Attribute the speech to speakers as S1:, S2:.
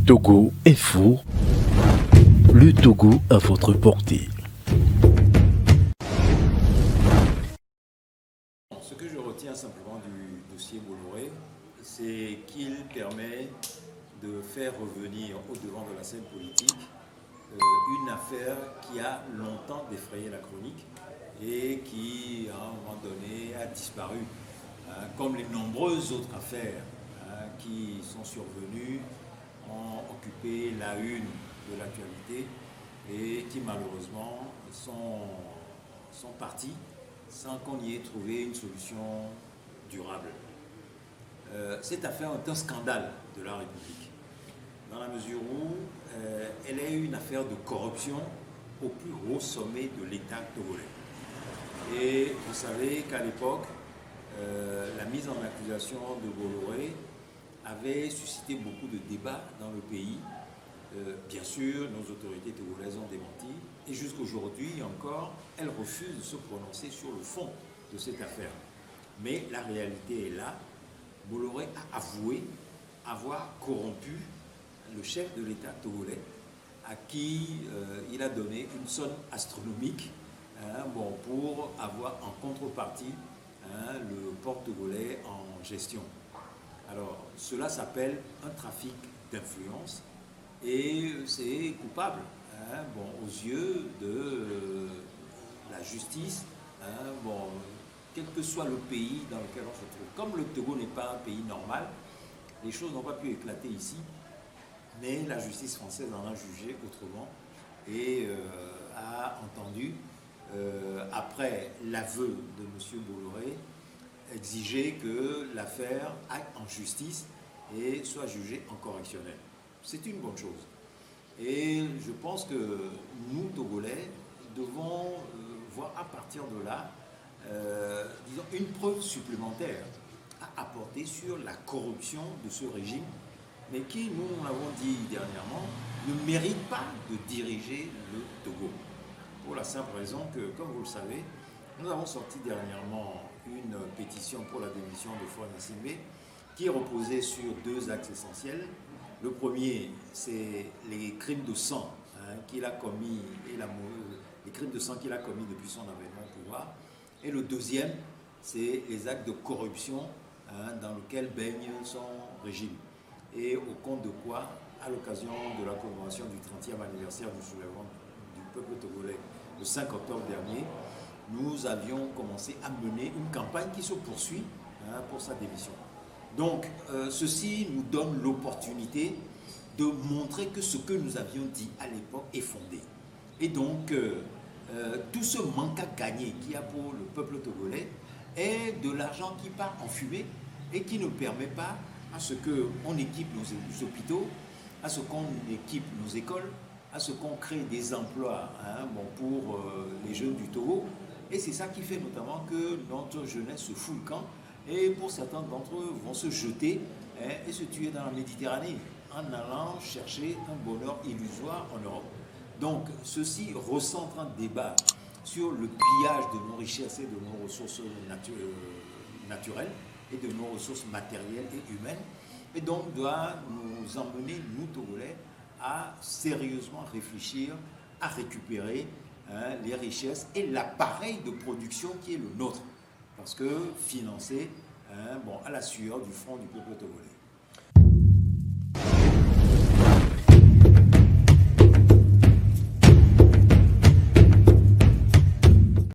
S1: Togo Info, le Togo à votre portée.
S2: Ce que je retiens simplement du dossier Bolloré, c'est qu'il permet de faire revenir au devant de la scène politique une affaire qui a longtemps défrayé la chronique et qui, à un moment donné, a disparu, comme les nombreuses autres affaires qui sont survenues, ont occupé la une de l'actualité et qui malheureusement sont parties sans qu'on y ait trouvé une solution durable. Cette affaire est un scandale de la République, dans la mesure où elle est une affaire de corruption au plus haut sommet de l'État togolais. Et vous savez qu'à l'époque, la mise en accusation de Bolloré avait suscité beaucoup de débats dans le pays. Bien sûr, nos autorités togolaises ont démenti, et jusqu'aujourd'hui encore, elles refusent de se prononcer sur le fond de cette affaire. Mais la réalité est là. Bolloré a avoué avoir corrompu le chef de l'État togolais, à qui il a donné une somme astronomique pour avoir en contrepartie le port togolais en gestion. Alors, cela s'appelle un trafic d'influence et c'est coupable aux yeux de la justice, quel que soit le pays dans lequel on se trouve. Comme le Togo n'est pas un pays normal, les choses n'ont pas pu éclater ici, mais la justice française en a jugé autrement et a entendu, après l'aveu de M. Bolloré, exiger que l'affaire aille en justice et soit jugée en correctionnel. C'est une bonne chose. Et je pense que nous, Togolais, devons voir à partir de là, disons, une preuve supplémentaire à apporter sur la corruption de ce régime, mais qui, nous l'avons dit dernièrement, ne mérite pas de diriger le Togo. Pour la simple raison que, comme vous le savez, nous avons sorti dernièrement une pétition pour la démission de Faure Gnassingbé qui reposait sur deux axes essentiels. Le premier, c'est les crimes de sang qu'il a commis et les crimes de sang qu'il a commis depuis son avènement au pouvoir. Et le deuxième, c'est les actes de corruption dans lesquels baigne son régime. Et au compte de quoi, à l'occasion de la commémoration du 30e anniversaire du soulèvement du peuple togolais le 5 octobre dernier, nous avions commencé à mener une campagne qui se poursuit pour sa démission. Donc, ceci nous donne l'opportunité de montrer que ce que nous avions dit à l'époque est fondé. Et donc, tout ce manque à gagner qu'il y a pour le peuple togolais est de l'argent qui part en fumée et qui ne permet pas à ce qu'on équipe nos hôpitaux, à ce qu'on équipe nos écoles, à ce qu'on crée des emplois pour les jeunes du Togo. Et c'est ça qui fait notamment que notre jeunesse se fout le camp et pour certains d'entre eux vont se jeter et se tuer dans la Méditerranée en allant chercher un bonheur illusoire en Europe. Donc ceci recentre un débat sur le pillage de nos richesses et de nos ressources naturelles et de nos ressources matérielles et humaines, et donc doit nous emmener, nous Togolais, à sérieusement réfléchir, à récupérer les richesses et l'appareil de production qui est le nôtre, parce que financé à la sueur du front du peuple togolais.